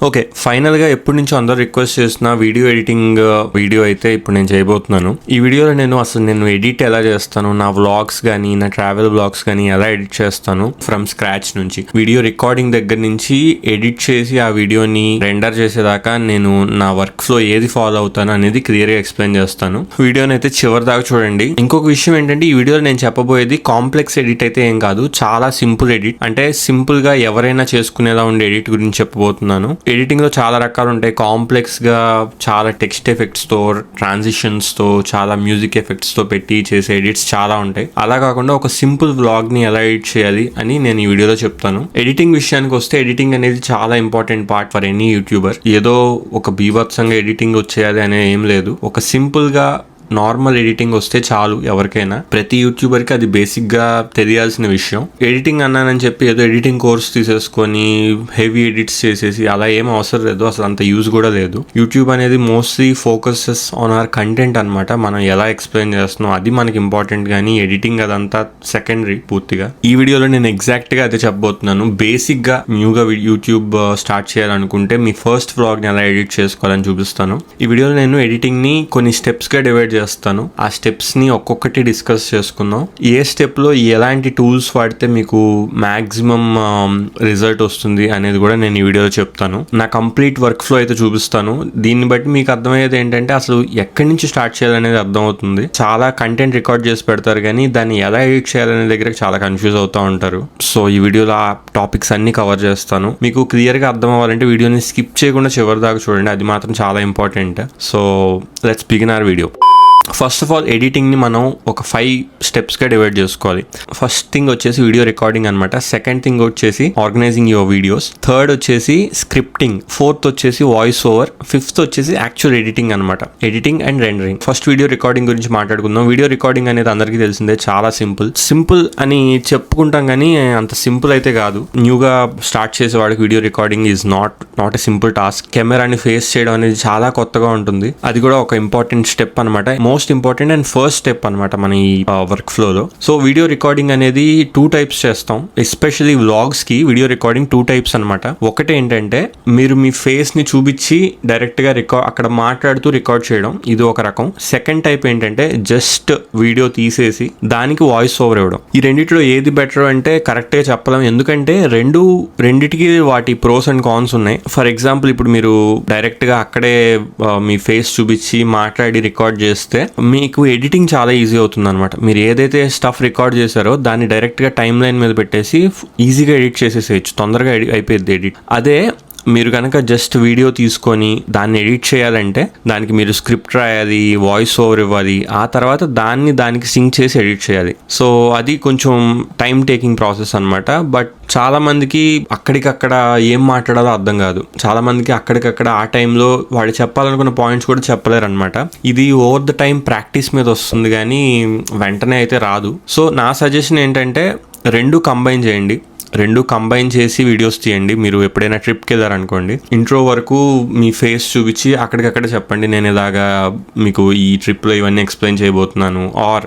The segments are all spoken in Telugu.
ఓకే, ఫైనల్గా ఎప్పటి నుంచో అందరూ రిక్వెస్ట్ చేస్తున్న వీడియో ఎడిటింగ్ వీడియో అయితే ఇప్పుడు నేను చేయబోతున్నాను. ఈ వీడియోలో నేను ఎడిట్ ఎలా చేస్తాను, నా వ్లాగ్స్ కానీ నా ట్రావెల్ వ్లాగ్స్ కానీ ఎలా ఎడిట్ చేస్తాను ఫ్రమ్ స్క్రాచ్ నుంచి, వీడియో రికార్డింగ్ దగ్గర నుంచి ఎడిట్ చేసి ఆ వీడియోని రెండర్ చేసేదాకా నేను నా వర్క్ ఫ్లో ఏది ఫాలో అవుతాను అనేది క్లియర్గా ఎక్స్ప్లెయిన్ చేస్తాను. వీడియోని అయితే చివరి దాకా చూడండి. ఇంకొక విషయం ఏంటంటే, ఈ వీడియోలో నేను చెప్పబోయేది కాంప్లెక్స్ ఎడిట్ అయితే ఏం కాదు, చాలా సింపుల్ ఎడిట్, అంటే సింపుల్ గా ఎవరైనా చేసుకునేలా ఉండే ఎడిట్ గురించి చెప్పబోతున్నాను. ఎడిటింగ్ లో చాలా రకాలు ఉంటాయి. కాంప్లెక్స్ గా చాలా టెక్స్ట్ ఎఫెక్ట్స్ తో, ట్రాన్సిషన్స్ తో, చాలా మ్యూజిక్ ఎఫెక్ట్స్ తో పెట్టి చేసే ఎడిట్స్ చాలా ఉంటాయి. అలా కాకుండా ఒక సింపుల్ వ్లాగ్ ని ఎలా ఎడిట్ చేయాలి అని నేను ఈ వీడియోలో చెప్తాను. ఎడిటింగ్ విషయానికి వస్తే, ఎడిటింగ్ అనేది చాలా important part for any YouTuber. ఏదో ఒక బీభత్సంగా ఎడిటింగ్ వచ్చేయాలి అనే ఏం లేదు. ఒక సింపుల్ గా నార్మల్ ఎడిటింగ్ వస్తే చాలు ఎవరికైనా. ప్రతి యూట్యూబర్కి అది బేసిక్ గా తెలియాల్సిన విషయం. ఎడిటింగ్ అన్నానని చెప్పి ఏదో ఎడిటింగ్ కోర్స్ తీసేసుకొని హెవీ ఎడిట్స్ చేసేసి అలా ఏం అవసరం లేదు, అసలు అంత యూజ్ కూడా లేదు. యూట్యూబ్ అనేది mostly focuses on hour content అనమాట. మనం ఎలా ఎక్స్ప్లెయిన్ చేస్తున్నాం అది మనకి ఇంపార్టెంట్, కానీ ఎడిటింగ్ అదంతా సెకండరీ పూర్తిగా. ఈ వీడియోలో నేను ఎగ్జాక్ట్ గా అదే చెప్పబోతున్నాను. బేసిక్ గా న్యూగా యూట్యూబ్ స్టార్ట్ చేయాలనుకుంటే మీ ఫస్ట్ వ్లాగ్ ని ఎలా ఎడిట్ చేసుకోవాలని చూపిస్తాను. ఈ వీడియోలో నేను ఎడిటింగ్ ని కొన్ని స్టెప్స్ గా డివైడ్ చేస్తాను. ఆ స్టెప్స్ ని ఒక్కొక్కటి డిస్కస్ చేసుకుందాం. ఏ స్టెప్ లో ఎలాంటి టూల్స్ వాడితే మీకు మాక్సిమం రిజల్ట్ వస్తుంది అనేది కూడా నేను ఈ వీడియోలో చెప్తాను. నా కంప్లీట్ వర్క్ ఫ్లో అయితే చూపిస్తాను. దీన్ని బట్టి మీకు అర్థమయ్యేది ఏంటంటే, అసలు ఎక్కడి నుంచి స్టార్ట్ చేయాలనేది అర్థమవుతుంది. చాలా కంటెంట్ రికార్డ్ చేసి పెడతారు, కానీ దాన్ని ఎలా ఎడిట్ చేయాలనే దగ్గర చాలా కన్ఫ్యూజ్ అవుతూ ఉంటారు. సో ఈ వీడియోలో ఆ టాపిక్స్ అన్ని కవర్ చేస్తాను. మీకు క్లియర్ గా అర్థం అవ్వాలంటే వీడియోని స్కిప్ చేయకుండా చివరి దాకా చూడండి, అది మాత్రం చాలా important. So let's begin our video. First of all, ఎడిటింగ్ని మనం ఒక 5 స్టెప్స్గా డివైడ్ చేసుకోవాలి. ఫస్ట్ థింగ్ వచ్చేసి వీడియో రికార్డింగ్ అనమాట. సెకండ్ థింగ్ వచ్చేసి ఆర్గనైజింగ్ యువర్ వీడియోస్. థర్డ్ వచ్చేసి స్క్రిప్టింగ్. ఫోర్త్ వచ్చేసి వాయిస్ ఓవర్. ఫిఫ్త్ వచ్చేసి యాక్చువల్ ఎడిటింగ్ అనమాట, editing and rendering. First video recording గురించి మాట్లాడుకుందాం. వీడియో రికార్డింగ్ అనేది అందరికీ తెలిసిందే, చాలా సింపుల్ అని చెప్పుకుంటాం, కానీ అంత సింపుల్ అయితే కాదు. న్యూగా స్టార్ట్ చేసే వాడికి video recording is not a simple task. కెమెరాని ఫేస్ చేయడం అనేది చాలా కొత్తగా ఉంటుంది. అది కూడా ఒక ఇంపార్టెంట్ స్టెప్ అనమాట, most important and first step అనమాట మన ఈ వర్క్ ఫ్లోలో. సో వీడియో రికార్డింగ్ అనేది 2 టైప్స్ చేస్తాం. ఎస్పెషల్లీ వ్లాగ్స్ కి వీడియో రికార్డింగ్ 2 టైప్స్ అనమాట. ఒకటి ఏంటంటే, మీరు మీ ఫేస్ ని చూపించి డైరెక్ట్ గా అక్కడ మాట్లాడుతూ రికార్డ్ చేయడం, ఇది ఒక రకం. సెకండ్ టైప్ ఏంటంటే, జస్ట్ వీడియో తీసేసి దానికి వాయిస్ ఓవర్ ఇవ్వడం. ఈ రెండిట్లో ఏది బెటర్ అంటే కరెక్ట్ గా చెప్పలేం, ఎందుకంటే రెండిటికి వాటి ప్రోస్ అండ్ కాన్స్ ఉన్నాయి. ఫర్ ఎగ్జాంపుల్, ఇప్పుడు మీరు డైరెక్ట్ గా అక్కడే మీ ఫేస్ చూపించి మాట్లాడి రికార్డ్ చేస్తే మీకు ఎడిటింగ్ చాలా ఈజీ అవుతుంది అనమాట. మీరు ఏదైతే స్టఫ్ రికార్డ్ చేశారో దాన్ని డైరెక్ట్ గా టైమ్ లైన్ మీద పెట్టేసి ఈజీగా ఎడిట్ చేసేసేయచ్చు, తొందరగా అయిపోయింది ఎడిట్. అదే మీరు కనుక జస్ట్ వీడియో తీసుకొని దాన్ని ఎడిట్ చేయాలంటే దానికి మీరు స్క్రిప్ట్ రాయాలి, వాయిస్ ఓవర్ ఇవ్వాలి, ఆ తర్వాత దానికి సింక్ చేసి ఎడిట్ చేయాలి. సో అది కొంచెం టైం టేకింగ్ ప్రాసెస్ అనమాట. బట్ చాలా మందికి అక్కడికక్కడ ఏం మాట్లాడాలో అర్థం కాదు. చాలా మందికి అక్కడికక్కడ ఆ టైంలో వాళ్ళు చెప్పాలనుకున్న పాయింట్స్ కూడా చెప్పలేరు అనమాట. ఇది ఓవర్ ద టైం ప్రాక్టీస్ మీద వస్తుంది, కానీ వెంటనే అయితే రాదు. సో నా సజెషన్ ఏంటంటే, రెండు కంబైన్ చేసి వీడియోస్ తీయండి. మీరు ఎప్పుడైనా ట్రిప్కి వెళ్ళారనుకోండి, ఇంట్రో వరకు మీ ఫేస్ చూపించి అక్కడికక్కడ చెప్పండి, నేను ఇలాగా మీకు ఈ ట్రిప్లో ఇవన్నీ ఎక్స్ప్లెయిన్ చేయబోతున్నాను, ఆర్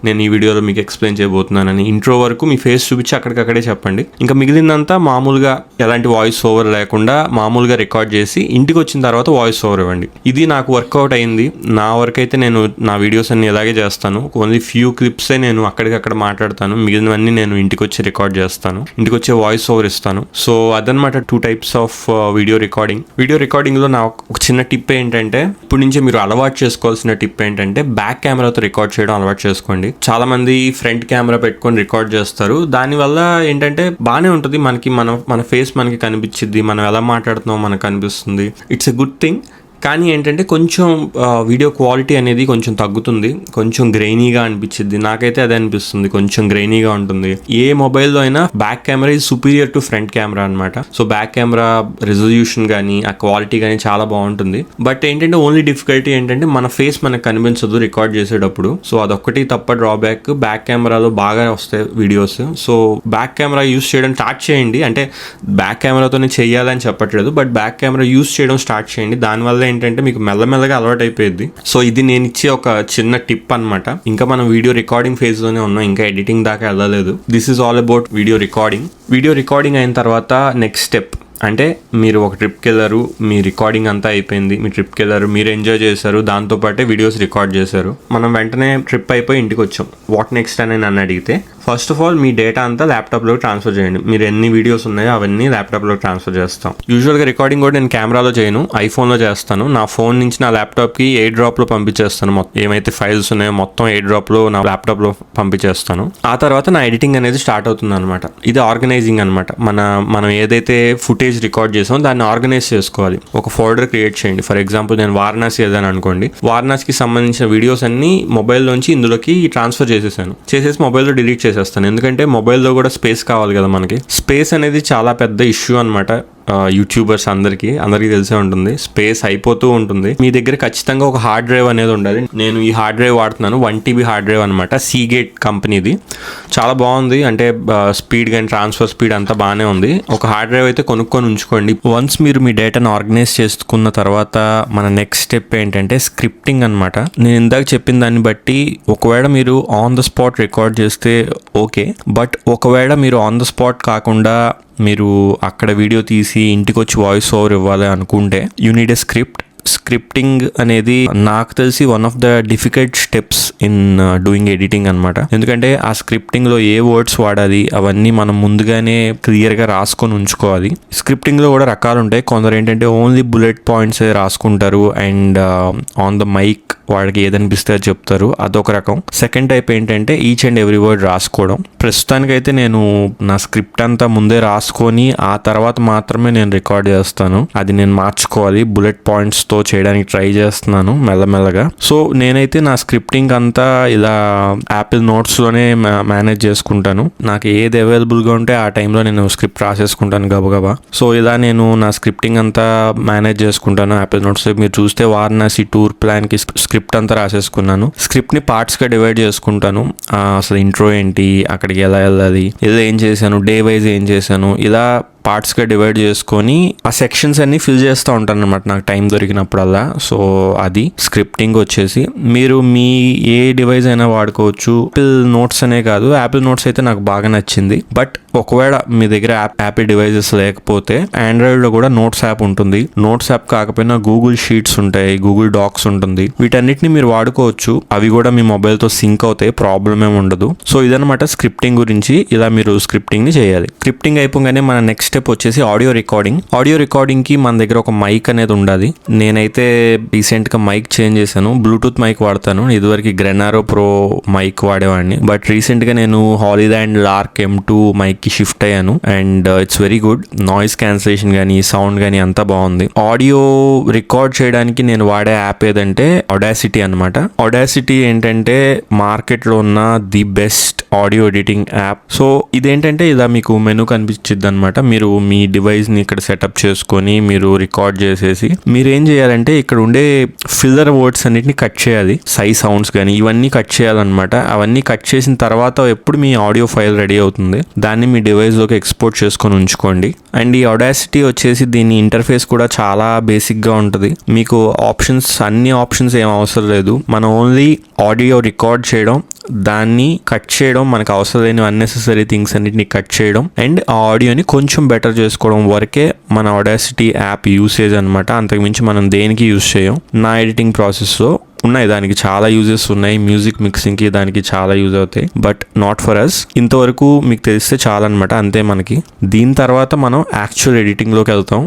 నేను ఈ వీడియోలో మీకు ఎక్స్ప్లెయిన్ చేయబోతున్నాను అని ఇంట్రో వరకు మీ ఫేస్ చూపించి అక్కడికక్కడే చెప్పండి. ఇంకా మిగిలిందంతా మామూలుగా ఎలాంటి వాయిస్ ఓవర్ లేకుండా మామూలుగా రికార్డ్ చేసి ఇంటికి వచ్చిన తర్వాత వాయిస్ ఓవర్ ఇవ్వండి. ఇది నాకు వర్కౌట్ అయింది. నా వరకు అయితే నేను నా వీడియోస్ అన్ని ఇలాగే చేస్తాను. ఓన్లీ ఫ్యూ క్లిప్సే నేను అక్కడికక్కడ మాట్లాడతాను, మిగిలినవన్నీ నేను ఇంటికి వచ్చి రికార్డ్ చేస్తాను, ఇంటికి వచ్చే వాయిస్ ఓవర్ ఇస్తాను. సో అదనమాట 2 టైప్స్ ఆఫ్ వీడియో రికార్డింగ్ లో నా ఒక చిన్న టిప్ ఏంటంటే, ఇప్పుడు నుంచి మీరు అలవాటు చేసుకోవాల్సిన టిప్ ఏంటంటే, బ్యాక్ కెమెరాతో రికార్డ్ చేయడం అలవాటు చేసుకోండి. చాలా మంది ఫ్రంట్ కెమెరా పెట్టుకొని రికార్డ్ చేస్తారు. దానివల్ల ఏంటంటే బాగానే ఉంటుంది, మన ఫేస్ మనకి కనిపించింది, మనం ఎలా మాట్లాడుతున్నామో మనకు కనిపిస్తుంది, ఇట్స్ ఎ గుడ్ థింగ్. కానీ ఏంటంటే కొంచెం వీడియో క్వాలిటీ అనేది కొంచెం తగ్గుతుంది, కొంచెం గ్రెయినీగా అనిపించింది. నాకైతే అదే అనిపిస్తుంది, కొంచెం గ్రెయినీగా ఉంటుంది. ఏ మొబైల్లో అయినా back camera is superior to front camera అనమాట. సో బ్యాక్ కెమెరా రిజల్యూషన్ కానీ ఆ క్వాలిటీ కానీ చాలా బాగుంటుంది. బట్ ఏంటంటే ఓన్లీ డిఫికల్టీ ఏంటంటే మన ఫేస్ మనకు కనిపించదు రికార్డ్ చేసేటప్పుడు. సో అదొక్కటి తప్ప డ్రాబ్యాక్. బ్యాక్ కెమెరాలో బాగా వస్తాయి videos. So back camera use చేయడం స్టార్ట్ చేయండి. అంటే బ్యాక్ కెమెరాతోనే చేయాలని చెప్పట్లేదు, బట్ బ్యాక్ కెమెరా యూస్ చేయడం స్టార్ట్ చేయండి. దానివల్ల ఏంటంటే మీకు మెల్లమెల్లగా అలవాటు అయిపోయింది. సో ఇది నేను ఇచ్చే ఒక చిన్న టిప్ అనమాట. ఇంకా మనం వీడియో రికార్డింగ్ ఫేజ్ లోనే ఉన్నాం, ఇంకా ఎడిటింగ్ దాకా వెళ్ళలేదు. This is all about video recording అయిన తర్వాత నెక్స్ట్ స్టెప్ అంటే మీరు ఒక ట్రిప్కి వెళ్ళారు, మీ రికార్డింగ్ అంతా అయిపోయింది, మీ ట్రిప్కి వెళ్ళారు, మీరు ఎంజాయ్ చేశారు, దాంతోపాటే వీడియోస్ రికార్డ్ చేశారు, మనం వెంటనే ట్రిప్ అయిపోయి ఇంటికి వచ్చాం. వాట్ నెక్స్ట్ అని నన్ను అడిగితే first of all me data అంతా ల్యాప్టాప్లో ట్రాన్స్ఫర్ చేయండి. మీరు ఎన్ని వీడియోస్ ఉన్నాయో అవన్నీ ల్యాప్టాప్లో ట్రాన్స్ఫర్ చేస్తాం. యూజువల్గా రికార్డింగ్ కూడా నేను కెమెరాలో చేయను, ఐఫోన్లో చేస్తాను. నా ఫోన్ నుంచి నా ల్యాప్టాప్కి ఎయిర్ డ్రాప్లో పంపించేస్తాను. మొత్తం ఏమైతే ఫైల్స్ ఉన్నాయో మొత్తం ఎయిర్ డ్రాప్లో నా ల్యాప్టాప్లో పంపించేస్తాను. ఆ తర్వాత నా ఎడిటింగ్ అనేది స్టార్ట్ అవుతుంది అనమాట. ఇది ఆర్గనైజింగ్ అనమాట. మనం ఏదైతే ఫుటేజ్ రికార్డ్ చేసామో దాన్ని ఆర్గనైజ్ చేసుకోవాలి. ఒక ఫోల్డర్ క్రియేట్ చేయండి. ఫర్ ఎగ్జాంపుల్ నేను వారణాసి వెళ్ళాను అనుకోండి, వారణాసికి సంబంధించిన వీడియోస్ అన్ని మొబైల్లోంచి ఇందులోకి ట్రాన్స్ఫర్ చేసేసి మొబైల్లో డిలీట్ చేసేస్తాను. ఎందుకంటే మొబైల్లో కూడా స్పేస్ కావాలి కదా మనకి. స్పేస్ అనేది చాలా పెద్ద ఇష్యూ అనమాట. యూట్యూబర్స్ అందరికీ తెలిసే ఉంటుంది. స్పేస్ అయిపోతూ ఉంటుంది. మీ దగ్గర ఖచ్చితంగా ఒక హార్డ్ డ్రైవ్ అనేది ఉండాలి. నేను ఈ హార్డ్ డ్రైవ్ వాడుతున్నాను, 1 TB హార్డ్ డ్రైవ్ అనమాట. సీగేట్ కంపెనీది. చాలా బాగుంది. అంటే స్పీడ్ కానీ ట్రాన్స్ఫర్ స్పీడ్ అంతా బాగానే ఉంది. ఒక హార్డ్ డ్రైవ్ అయితే కొనుక్కొని ఉంచుకోండి. వన్స్ మీరు మీ డేటాను ఆర్గనైజ్ చేసుకున్న తర్వాత మన నెక్స్ట్ స్టెప్ ఏంటంటే స్క్రిప్టింగ్ అనమాట. నేను ఇందాక చెప్పిన దాన్ని బట్టి ఒకవేళ మీరు ఆన్ ద స్పాట్ రికార్డ్ చేస్తే ఓకే, బట్ ఒకవేళ మీరు ఆన్ ద స్పాట్ కాకుండా మీరు అక్కడ వీడియో తీసి ఇంటికి వచ్చి వాయిస్ ఓవర్ ఇవ్వాలి అనుకుంటే యూ నీడ్ ఎ స్క్రిప్టింగ్ అనేది నాకు తెలిసి one of the difficult steps in doing editing అనమాట. ఎందుకంటే ఆ స్క్రిప్టింగ్ లో ఏ వర్డ్స్ వాడాలి అవన్నీ మనం ముందుగానే క్లియర్ గా రాసుకొని ఉంచుకోవాలి. స్క్రిప్టింగ్ లో కూడా రకాలు ఉంటాయి. కొందరు ఏంటంటే ఓన్లీ బుల్లెట్ పాయింట్స్ రాసుకుంటారు అండ్ ఆన్ ద మైక్ వాడికి ఏదనిపిస్తే అది చెప్తారు, అదొక రకం. సెకండ్ టైప్ ఏంటంటే ఈచ్ అండ్ ఎవ్రీ వర్డ్ రాసుకోవడం. ప్రస్తుతానికైతే నేను నా స్క్రిప్ట్ అంతా ముందే రాసుకొని ఆ తర్వాత మాత్రమే నేను రికార్డ్ చేస్తాను. అది నేను మార్చుకోవాలి. బుల్లెట్ పాయింట్స్ తో చేయడానికి ట్రై చేస్తున్నాను మెల్లమెల్లగా. సో నేనైతే నా స్క్రిప్టింగ్ అంతా ఇలా యాపిల్ నోట్స్ లోనే మేనేజ్ చేసుకుంటాను. నాకు ఏది అవైలబుల్ గా ఉంటే ఆ టైంలో నేను స్క్రిప్ట్ రాసేసుకుంటాను గబగబా. సో ఇలా నేను నా స్క్రిప్టింగ్ అంతా మేనేజ్ చేసుకుంటాను యాపిల్ నోట్స్. మీరు చూస్తే వారణాసి టూర్ ప్లాన్ కి స్క్రిప్ట్ అంతా రాసేసుకున్నాను. స్క్రిప్ట్ ని పార్ట్స్ గా డివైడ్ చేసుకుంటాను. అసలు ఇంట్రో ఏంటి, అక్కడికి ఎలా వెళ్ళాలి, ఏదో ఏం చేశాను, డే వైజ్ ఏం చేశాను, ఇలా పార్ట్స్గా డివైడ్ చేసుకొని ఆ సెక్షన్స్ అన్ని ఫిల్ చేస్తూ ఉంటాను అనమాట నాకు టైం దొరికినప్పుడల్లా. సో అది స్క్రిప్టింగ్ వచ్చేసి. మీరు మీ ఏ డివైస్ అయినా వాడుకోవచ్చు. యాపిల్ నోట్స్ అనే కాదు, యాపిల్ నోట్స్ అయితే నాకు బాగా నచ్చింది. బట్ ఒకవేళ మీ దగ్గర యాపిల్ డివైజెస్ లేకపోతే ఆండ్రాయిడ్లో కూడా నోట్స్ యాప్ ఉంటుంది. నోట్స్ యాప్ కాకపోయినా గూగుల్ షీట్స్ ఉంటాయి, గూగుల్ డాక్స్ ఉంటుంది. వీటన్నిటిని మీరు వాడుకోవచ్చు. అవి కూడా మీ మొబైల్తో సింక్ అవుతాయి, ప్రాబ్లం ఏమి ఉండదు. సో ఇదనమాట స్క్రిప్టింగ్ గురించి. ఇలా మీరు స్క్రిప్టింగ్ ని చేయాలి. స్క్రిప్టింగ్ అయిపోగానే మన నెక్స్ట్ స్టెప్ వచ్చేసి ఆడియో రికార్డింగ్. ఆడియో రికార్డింగ్ కి మన దగ్గర ఒక మైక్ అనేది ఉండాలి. నేనైతే రీసెంట్ గా మైక్ చేంజ్ చేశాను. బ్లూటూత్ మైక్ వాడతాను. ఇదివరకు గ్రెనారో ప్రో మైక్ వాడేవాడిని. బట్ రీసెంట్ గా నేను హాలీలాండ్ లార్క్ M2 మైక్ కి షిఫ్ట్ అయ్యాను and it's very good. Noise cancellation కానీ సౌండ్ కానీ అంతా బాగుంది. ఆడియో రికార్డ్ చేయడానికి నేను వాడే యాప్ ఏదంటే ఆడాసిటీ అనమాట. ఆడాసిటీ ఏంటంటే మార్కెట్ లో ఉన్న the best audio editing app. So ఇదేంటంటే ఇలా మీకు మెనూ కనిపించిద్ది అనమాట. మీరు మీ డివైస్ ని ఇక్కడ సెటప్ చేసుకొని మీరు రికార్డ్ చేసేసి మీరు ఏం చేయాలంటే ఇక్కడ ఉండే ఫిల్లర్ వర్డ్స్ అన్నిటిని కట్ చేయాలి. సౌండ్స్ కానీ ఇవన్నీ కట్ చేయాలన్నమాట. అవన్నీ కట్ చేసిన తర్వాత ఎప్పుడు మీ ఆడియో ఫైల్ రెడీ అవుతుంది దాన్ని మీ డివైస్ లోకి ఎక్స్పోర్ట్ చేసుకొని ఉంచుకోండి. అండ్ ఈ ఆడాసిటీ వచ్చేసి దీని ఇంటర్ఫేస్ కూడా చాలా బేసిక్ గా ఉంటుంది. మీకు అన్ని ఆప్షన్స్ ఏం అవసరం లేదు. మనం ఓన్లీ ఆడియో రికార్డ్ చేయడం, దాన్ని కట్ చేయడం, మనకు అవసరం లేని అన్నెసెసరీ థింగ్స్ అన్నిటిని కట్ చేయడం అండ్ ఆ ఆడియోని కొంచెం బెటర్ చేసుకోవడం వరకే మన ఆడాసిటీ యాప్ యూసేజ్ అనమాట. అంతకుమించి మనం దేనికి యూజ్ చేయం. నా ఎడిటింగ్ ప్రాసెస్లో ఉన్నాయి, దానికి చాలా యూజెస్ ఉన్నాయి. మ్యూజిక్ మిక్సింగ్ కి దానికి చాలా యూజ్ అవుతాయి, బట్ నాట్ ఫర్ అస్. ఇంతవరకు మీకు తెలిస్తే చాలా అనమాట, అంతే మనకి. దీని తర్వాత మనం యాక్చువల్ ఎడిటింగ్ లోకి వెళ్తాం.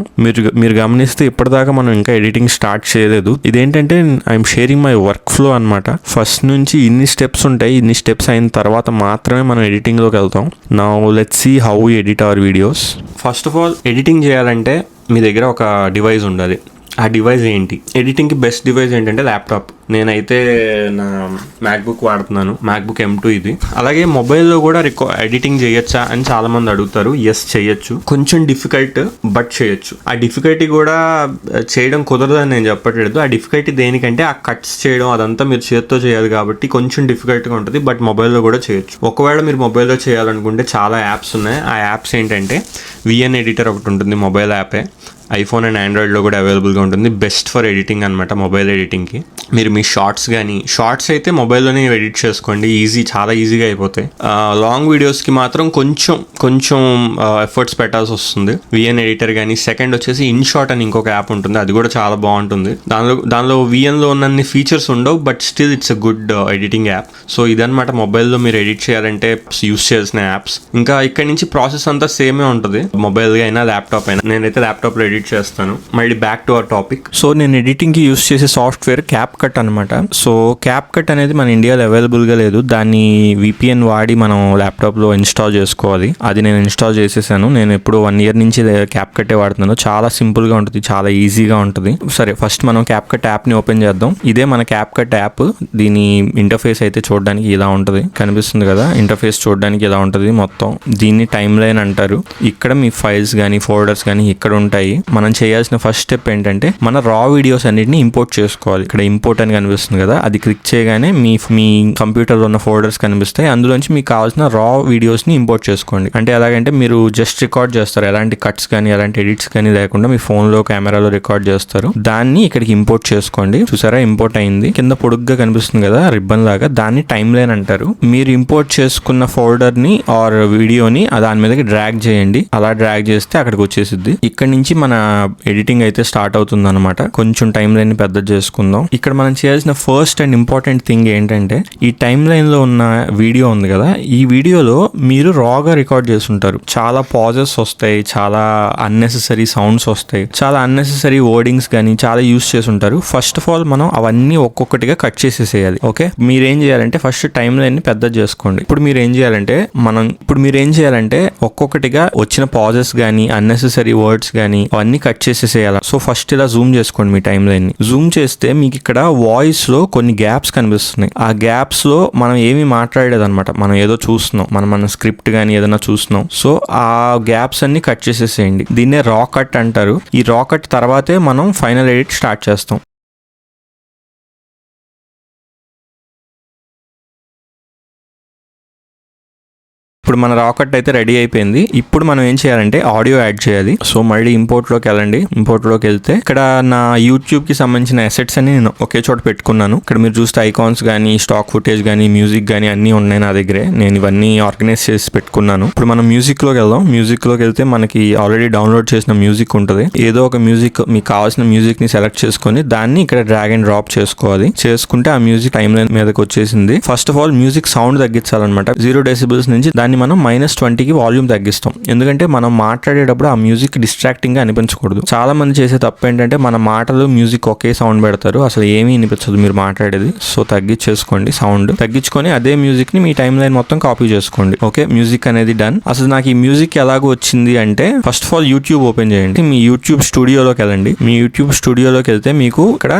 మీరు గమనిస్తే ఇప్పటిదాకా మనం ఇంకా ఎడిటింగ్ స్టార్ట్ చేయలేదు. ఇదేంటంటే I'm sharing my work flow అనమాట. ఫస్ట్ నుంచి ఇన్ని స్టెప్స్ ఉంటాయి. ఇన్ని స్టెప్స్ అయిన తర్వాత మాత్రమే మనం ఎడిటింగ్ లోకి వెళ్తాం. Now let's see how we edit our videos. First of all editing చేయాలంటే మీ దగ్గర ఒక డివైస్ ఉండాలి. ఆ డివైస్ ఏంటి? ఎడిటింగ్కి బెస్ట్ డివైస్ ఏంటంటే ల్యాప్టాప్. నేనైతే నా మ్యాక్బుక్ వాడుతున్నాను, మ్యాక్బుక్ M2 ఇది. అలాగే మొబైల్లో కూడా ఎడిటింగ్ చేయొచ్చా అని చాలా మంది అడుగుతారు. ఎస్, చేయొచ్చు. కొంచెం డిఫికల్ట్, బట్ చేయొచ్చు. ఆ డిఫికల్టీ కూడా చేయడం కుదరదు అని నేను చెప్పట్లేదు. ఆ డిఫికల్టీ దేనికంటే ఆ కట్స్ చేయడం అదంతా మీరు చేత్తో చేయాలి కాబట్టి కొంచెం డిఫికల్ట్గా ఉంటుంది, బట్ మొబైల్లో కూడా చేయొచ్చు. ఒకవేళ మీరు మొబైల్లో చేయాలనుకుంటే చాలా యాప్స్ ఉన్నాయి. ఆ యాప్స్ ఏంటంటే VN ఎడిటర్ ఒకటి ఉంటుంది, మొబైల్ యాపే. ఐఫోన్ అండ్ ఆండ్రాయిడ్లో కూడా అవైలబుల్గా ఉంటుంది. బెస్ట్ ఫర్ ఎడిటింగ్ అనమాట, మొబైల్ ఎడిటింగ్కి. మీరు మీ షార్ట్స్ అయితే మొబైల్లోనే ఎడిట్ చేసుకోండి, చాలా ఈజీగా అయిపోతాయి. లాంగ్ వీడియోస్కి మాత్రం కొంచెం ఎఫర్ట్స్ పెట్టాల్సి వస్తుంది. విఎన్ ఎడిటర్ కానీ, సెకండ్ వచ్చేసి ఇన్షాట్ అని ఇంకొక యాప్ ఉంటుంది, అది కూడా చాలా బాగుంటుంది. దానిలో విఎన్లో ఉన్నన్ని ఫీచర్స్ ఉండవు, but still it's a good editing app. So ఇదన్నమాట మొబైల్లో మీరు ఎడిట్ చేయాలంటే యూస్ చేయాల్సిన యాప్స్. ఇంకా ఇక్కడ నుంచి ప్రాసెస్ అంతా సేమే ఉంటుంది, మొబైల్ అయినా ల్యాప్టాప్ అయినా. నేనైతే ల్యాప్టాప్లో ఎడిట్ చేస్తాను. మళ్ళీ back to our topic. So నేను ఎడిటింగ్కి యూస్ చేసే సాఫ్ట్వేర్ CapCut అనమాట. సో CapCut అనేది మన ఇండియాలో అవైలబుల్గా లేదు, దాన్ని VPN వాడి మనం ల్యాప్టాప్లో ఇన్స్టాల్ చేసుకోవాలి. అది నేను ఇన్స్టాల్ చేసేసాను. నేను ఎప్పుడు 1 year నుంచి CapCut వాడుతున్నాను. చాలా సింపుల్గా ఉంటుంది, చాలా ఈజీగా ఉంటుంది. సరే, ఫస్ట్ మనం CapCut యాప్ని ఓపెన్ చేద్దాం. ఇదే మన CapCut యాప్. దీని ఇంటర్ఫేస్ అయితే చూడడానికి ఇలా ఉంటుంది, కనిపిస్తుంది కదా. ఇంటర్ఫేస్ చూడడానికి ఇలా ఉంటుంది మొత్తం. దీన్ని టైమ్ లైన్ అంటారు. ఇక్కడ మీ ఫైల్స్ కానీ ఫోల్డర్స్ కానీ ఇక్కడ ఉంటాయి. మనం చేయాల్సిన ఫస్ట్ స్టెప్ ఏంటంటే మన రా వీడియోస్ అన్నిటిని ఇంపోర్ట్ చేసుకోవాలి. ఇక్కడ ఇంపోర్ట్ అని కనిపిస్తుంది కదా, అది క్లిక్ చేయగానే మీ కంప్యూటర్లో ఉన్న ఫోల్డర్స్ కనిపిస్తాయి. అందులోంచి మీకు కావాల్సిన రా వీడియోస్ని ఇంపోర్ట్ చేసుకోండి. అంటే ఎలాగంటే మీరు జస్ట్ రికార్డ్ చేస్తారు, ఎలాంటి కట్స్ కానీ ఎలాంటి ఎడిట్స్ కానీ లేకుండా మీ ఫోన్లో కెమెరాలో రికార్డ్ చేస్తారు. దాన్ని ఇక్కడికి ఇంపోర్ట్ చేసుకోండి. చూసారా, ఇంపోర్ట్ అయింది. కింద పొడుగ్గా కనిపిస్తుంది కదా రిబ్బన్ లాగా, దాన్ని టైమ్ లైన్ అంటారు. మీరు ఇంపోర్ట్ చేసుకున్న ఫోల్డర్ని ఆర్ వీడియోని దాని మీదకి డ్రాగ్ చేయండి. అలా డ్రాగ్ చేస్తే అక్కడికి వచ్చేసిద్ది. ఇక్కడ నుంచి మన ఎడిటింగ్ అయితే స్టార్ట్ అవుతుంది అనమాట. కొంచెం టైమ్ లైన్ పెద్ద చేసుకుందాం. ఇక్కడ మనం చేయాల్సిన ఫస్ట్ అండ్ ఇంపార్టెంట్ థింగ్ ఏంటంటే ఈ టైమ్ లైన్ లో ఉన్న వీడియో ఉంది కదా, ఈ వీడియోలో మీరు రాగా రికార్డ్ చేస్తుంటారు. చాలా పాజెస్ వస్తాయి, చాలా అన్నెసెసరీ సౌండ్స్ వస్తాయి, చాలా అన్నెసెసరీ వర్డింగ్స్ కానీ చాలా యూస్ చేసి ఉంటారు. ఫస్ట్ ఆఫ్ ఆల్ మనం అవన్నీ ఒక్కొక్కటిగా కట్ చేసేసేయాలి. ఓకే, మీరేం చేయాలంటే ఫస్ట్ టైమ్ లైన్ ని పెద్ద చేసుకోండి. ఇప్పుడు మీరు ఏం చేయాలంటే ఒక్కొక్కటిగా వచ్చిన పాజెస్ కానీ అన్నెసెసరీ వర్డ్స్ కానీ అవన్నీ కట్ చేసేసేయాలి. సో ఫస్ట్ ఇలా జూమ్ చేసుకోండి. మీ టైమ్ లైన్ ని జూమ్ చేస్తే మీకు ఇక్కడ వాయిస్ లో కొన్ని గ్యాప్స్ కనిపిస్తున్నాయి. ఆ గ్యాప్స్ లో మనం ఏమీ మాట్లాడలేదు అనమాట, మనం ఏదో చూస్తున్నాం, మన స్క్రిప్ట్ కానీ ఏదైనా చూస్తున్నాం. సో ఆ గ్యాప్స్ అన్ని కట్ చేసేసేయండి. దీన్నే రా కట్ అంటారు. ఈ రా కట్ తర్వాతే మనం ఫైనల్ ఎడిట్ స్టార్ట్ చేస్తాం. ఇప్పుడు మన రాకట్ అయితే రెడీ అయిపోయింది. ఇప్పుడు మనం ఏం చేయాలంటే ఆడియో యాడ్ చేయాలి. సో మళ్ళీ ఇంపోర్ట్లోకి వెళ్ళండి. ఇంపోర్ట్లోకి వెళ్తే ఇక్కడ నా యూట్యూబ్కి సంబంధించిన అసెట్స్ అని నేను ఒకే చోట పెట్టుకున్నాను. ఇక్కడ మీరు చూస్తే ఐకాన్స్ కానీ స్టాక్ ఫుటేజ్ కానీ మ్యూజిక్ కానీ అన్నీ ఉన్నాయి నా దగ్గరే. నేను ఇవన్నీ ఆర్గనైజ్ చేసి పెట్టుకున్నాను. ఇప్పుడు మనం మ్యూజిక్లోకి వెళ్దాం. మ్యూజిక్లోకి వెళ్తే మనకి ఆల్రెడీ డౌన్లోడ్ చేసిన మ్యూజిక్ ఉంటుంది. ఏదో ఒక మ్యూజిక్ మీకు కావాల్సిన మ్యూజిక్ని సెలెక్ట్ చేసుకొని దాన్ని ఇక్కడ డ్రాగ్ అండ్ డ్రాప్ చేసుకోవాలి. చేసుకుంటే ఆ మ్యూజిక్ టైమ్ లైన్ మీదకి వచ్చేసింది. First of all music sound తగ్గించాలన్నమాట. 0 decibels నుంచి దాన్ని మనం -20కి వాల్యూమ్ తగ్గిస్తాం. ఎందుకంటే మనం మాట్లాడేటప్పుడు ఆ మ్యూజిక్ డిస్ట్రాక్టింగ్ గా అనిపించకూడదు. చాలా మంది చేసే తప్పు ఏంటంటే మన మాటలు మ్యూజిక్ ఒకే సౌండ్ పెడతారు, అసలు ఏమీ అనిపించదు మీరు మాట్లాడేది. సో తగ్గించేసుకోండి, సౌండ్ తగ్గించుకొని అదే మ్యూజిక్ ని మీ టైమ్ లైన్ మొత్తం కాపీ చేసుకోండి. ఓకే, మ్యూజిక్ అనేది డన్. అసలు నాకు ఈ మ్యూజిక్ ఎలాగో వచ్చింది అంటే first of all YouTube open చేయండి. మీ యూట్యూబ్ స్టూడియోలోకి వెళ్ళండి. మీ యూట్యూబ్ స్టూడియోలోకి వెళ్తే మీకు ఇక్కడ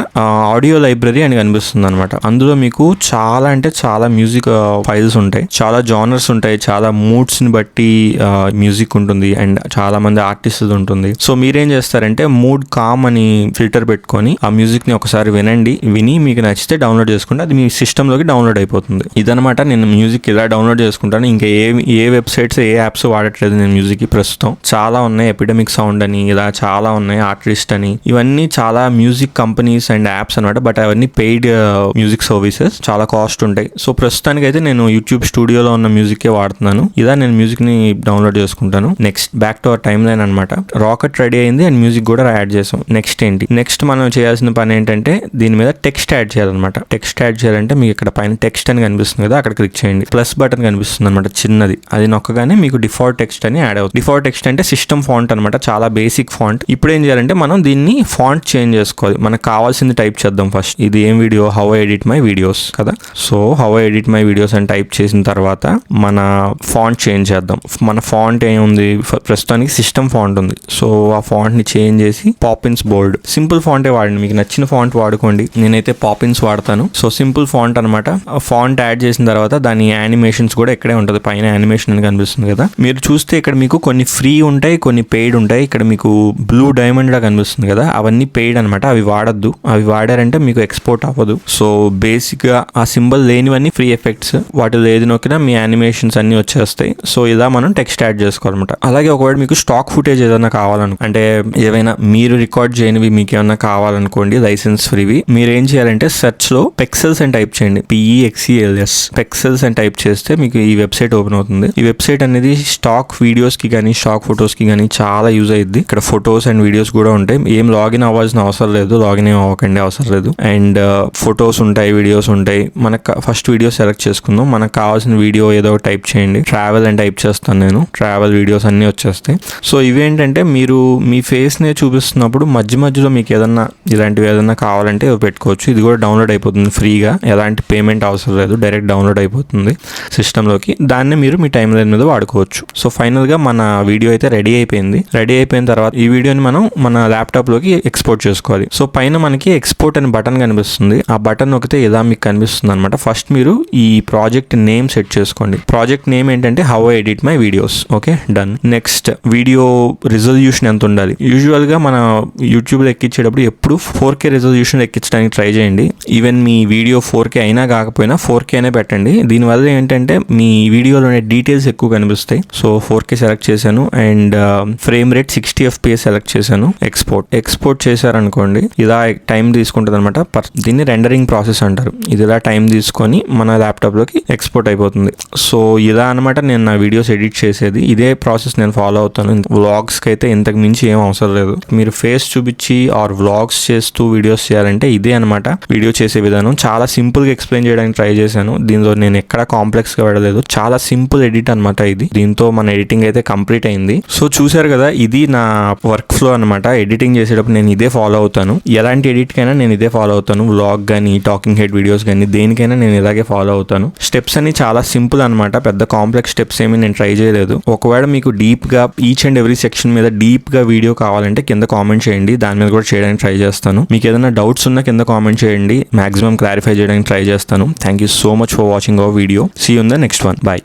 ఆడియో లైబ్రరీ అని కనిపిస్తుంది అనమాట. అందులో మీకు చాలా అంటే చాలా మ్యూజిక్ ఫైల్స్ ఉంటాయి, చాలా జానర్స్ ఉంటాయి, చాలా మూడ్స్ ని బట్టి మ్యూజిక్ ఉంటుంది అండ్ చాలా మంది ఆర్టిస్ట్ ఉంటుంది. సో మీరేం చేస్తారంటే మూడ్ కామ్ అని ఫిల్టర్ పెట్టుకొని ఆ మ్యూజిక్ ని ఒకసారి విని మీకు నచ్చితే డౌన్లోడ్ చేసుకుంటే అది మీ సిస్టమ్ లోకి డౌన్లోడ్ అయిపోతుంది. ఇదనమాట, నేను మ్యూజిక్ ఇలా డౌన్లోడ్ చేసుకుంటాను. ఇంకా ఏ వెబ్సైట్స్ ఏ యాప్స్ వాడట్లేదు నేను మ్యూజిక్ ప్రస్తుతం. చాలా ఉన్నాయి, ఎపిడమిక్ సౌండ్ అని ఇలా చాలా ఉన్నాయి, ఆర్టిస్ట్ అని, ఇవన్నీ చాలా మ్యూజిక్ కంపెనీస్ అండ్ యాప్స్ అనమాట. బట్ అవన్నీ పెయిడ్ మ్యూజిక్ సర్వీసెస్, చాలా కాస్ట్ ఉంటాయి. సో ప్రస్తుతానికి అయితే నేను యూట్యూబ్ స్టూడియోలో ఉన్న మ్యూజిక్ వాడుతున్నాను. ఇలా నేను మ్యూజిక్ ని డౌన్లోడ్ చేసుకుంటాను. Next back to our time line అనమాట. రాకెట్ రెడీ అయింది అండ్ మ్యూజిక్ కూడా యాడ్ చేసాం. నెక్స్ట్ మనం చేయాల్సిన పని ఏంటంటే దీని మీద టెక్స్ట్ యాడ్ చేయాలన్నమాట. టెక్స్ట్ యాడ్ చేయాలంటే మీకు ఇక్కడ పైన టెక్స్ట్ అని కనిపిస్తుంది కదా, అక్కడ క్లిక్ చేయండి. ప్లస్ బటన్ కనిపిస్తుంది అనమాట చిన్నది, అది నొక్కగానే మీకు డిఫాల్ట్ టెక్స్ట్ అని యాడ్ అవుతుంది. డిఫాల్ట్ టెక్స్ట్ అంటే సిస్టమ్ ఫాంట్ అనమాట, చాలా బేసిక్ ఫాంట్. ఇప్పుడు ఏం చేయాలంటే మనం దీన్ని ఫాంట్ చేంజ్ చేసుకోవాలి. మనకు కావాల్సింది టైప్ చేద్దాం ఫస్ట్. ఇది ఏం video, how I edit my videos కదా. So how I edit my videos అని టైప్ చేసిన తర్వాత మన ఫాంట్ చేంజ్ చేద్దాం. మన ఫాంట్ ఏముంది, ప్రస్తుతానికి సిస్టమ్ ఫాంట్ ఉంది. సో ఆ ఫాంట్ ని చేంజ్ చేసి పాపిన్స్ బోల్డ్, సింపుల్ ఫాంటే వాడండి. మీకు నచ్చిన ఫాంట్ వాడుకోండి. నేనైతే పాపిన్స్ వాడతాను. సో సింపుల్ ఫాంట్ అనమాట. ఫాంట్ యాడ్ చేసిన తర్వాత దాని యానిమేషన్స్ కూడా ఇక్కడే ఉంటుంది, పైన యానిమేషన్ అని కనిపిస్తుంది కదా. మీరు చూస్తే ఇక్కడ మీకు కొన్ని ఫ్రీ ఉంటాయి, కొన్ని పెయిడ్ ఉంటాయి. ఇక్కడ మీకు బ్లూ డైమండ్ లా కనిపిస్తుంది కదా, అవన్నీ పెయిడ్ అనమాట. అవి వాడద్దు, అవి వాడారంటే మీకు ఎక్స్పోర్ట్ అవ్వదు. సో బేసిక్ గా ఆ సింబల్ లేనివన్నీ ఫ్రీ ఎఫెక్ట్స్. వాటిలో ఏది నొక్కినా మీ యానిమేషన్స్ అన్ని వచ్చేస్తాయి. సో ఇలా మనం టెక్స్ట్ యాడ్ చేసుకోవాలన్నమాట. అలాగే ఒకవేళ మీకు స్టాక్ ఫుటేజ్ ఏదైనా అంటే ఏవైనా మీరు రికార్డ్ చేయనివి మీకు ఏమైనా కావాలనుకోండి లైసెన్స్ ఫ్రీవి, మీరు ఏం చేయాలంటే సెర్చ్ లో పెక్సెల్స్ అని టైప్ చేయండి. PEXELS పెక్సెల్స్ అని టైప్ చేస్తే మీకు ఈ వెబ్సైట్ ఓపెన్ అవుతుంది. ఈ వెబ్సైట్ అనేది స్టాక్ వీడియోస్ కి కానీ స్టాక్ ఫొటోస్ కి కానీ చాలా యూజ్ అయ్యింది. ఇక్కడ ఫొటోస్ అండ్ వీడియోస్ కూడా ఉంటాయి. ఏం లాగిన్ అవ్వాల్సిన అవసరం లేదు, లాగిన్ ఏం అవ్వకండి అవసరం లేదు. అండ్ ఫొటోస్ ఉంటాయి, వీడియోస్ ఉంటాయి. మనకు ఫస్ట్ వీడియో సెలెక్ట్ చేసుకుందాం. మనకు కావాల్సిన వీడియో ఏదో టైప్ చేయండి. ట్రావెల్ అని టైప్ చేస్తాను నేను. ట్రావెల్ వీడియోస్ అన్నీ వచ్చేస్తాయి. సో ఇవేంటంటే మీరు మీ ఫేస్నే చూపిస్తున్నప్పుడు మధ్యలో మీకు ఏదన్నా ఇలాంటివి ఏదన్నా కావాలంటే పెట్టుకోవచ్చు. ఇది కూడా డౌన్లోడ్ అయిపోతుంది ఫ్రీగా, ఎలాంటి పేమెంట్ అవసరం లేదు, డైరెక్ట్ డౌన్లోడ్ అయిపోతుంది సిస్టంలోకి. దాన్ని మీరు మీ టైం లైన్ మీద వాడుకోవచ్చు. సో ఫైనల్గా మన వీడియో అయితే రెడీ అయిపోయింది. రెడీ అయిపోయిన తర్వాత ఈ వీడియోని మనం మన ల్యాప్టాప్లోకి ఎక్స్పోర్ట్ చేసుకోవాలి. సో పైన మనకి ఎక్స్పోర్ట్ అనే బటన్ కనిపిస్తుంది. ఆ బటన్ నొక్కితే ఇలా మీకు కనిపిస్తుంది అనమాట. ఫస్ట్ మీరు ఈ ప్రాజెక్ట్ నేమ్ సెట్ చేసుకోండి. ప్రాజెక్ట్ నేమ్ ఏంటంటే how I edit my videos. Okay, done. Next video resolution ఎంత ఉండాలి. యూజువల్గా మన యూట్యూబ్లో ఎక్కించేటప్పుడు ఎప్పుడు 4K రిజల్యూషన్ ఎక్కించడానికి ట్రై చేయండి. ఈవెన్ మీ వీడియో 4K అయినా కాకపోయినా 4K అనే పెట్టండి. దీనివల్ల ఏంటంటే మీ వీడియోలోనే డీటెయిల్స్ ఎక్కువ కనిపిస్తాయి. సో 4K సెలెక్ట్ చేశాను and frame rate 60 FPS select చేశాను. ఎక్స్పోర్ట్ చేశారనుకోండి ఇలా టైం తీసుకుంటుంది అనమాట. దీన్ని రెండరింగ్ ప్రాసెస్ అంటారు. ఇది ఇలా టైం తీసుకొని మన ల్యాప్టాప్లోకి ఎక్స్పోర్ట్ అయిపోతుంది. సో ఇలా అనమాట నేను నా వీడియోస్ ఎడిట్ చేసేది. ఇదే ప్రాసెస్ నేను ఫాలో అవుతాను. వ్లాగ్స్కి అయితే ఇంతకు మించి ఏం అవసరం లేదు. మీరు ఫేస్ చూపించి ఆర్ వ్లాగ్స్ చేస్తూ వీడియోస్ చేయాలంటే ఇదే అనమాట వీడియో చేసే విధానం. చాలా సింపుల్గా ఎక్స్ప్లెయిన్ చేయడానికి ట్రై చేశాను. దీనిలో నేను ఎక్కడ కాంప్లెక్స్గా వెళ్ళలేదు. చాలా సింపుల్ ఎడిట్ అనమాట ఇది. దీంతో మన ఎడిటింగ్ అయితే కంప్లీట్ అయింది. సో చూసారు కదా, ఇది నా వర్క్ ఫ్లో అనమాట. ఎడిటింగ్ చేసేటప్పుడు నేను ఇదే ఫాలో అవుతాను. ఎలాంటి ఎడిట్ కైనా నేను ఇదే ఫాలో అవుతాను. వ్లాగ్ కానీ టాకింగ్ హెడ్ వీడియోస్ కానీ దేనికైనా నేను ఇలాగే ఫాలో అవుతాను. స్టెప్స్ అన్ని చాలా సింపుల్ అనమాట. పెద్ద కాంప్లెక్స్ స్టెప్స్ ఏమి నేను ట్రై చేయలేదు. ఒకవేళ మీకు డీప్ గా ఈచ్ అండ్ ఎవ్రీ సెక్షన్ మీద డీప్ గా వీడియో కావాలంటే కింద కామెంట్ చేయండి. దాని మీద కూడా చేయడానికి ట్రై చేస్తాను. మీకు ఏదైనా డౌట్స్ ఉన్నా కింద కామెంట్ చేయండి. మాక్సిమం క్లారిఫై చేయడానికి ట్రై చేస్తాను. Thank you so much for watching our video. See you in the next one. Bye.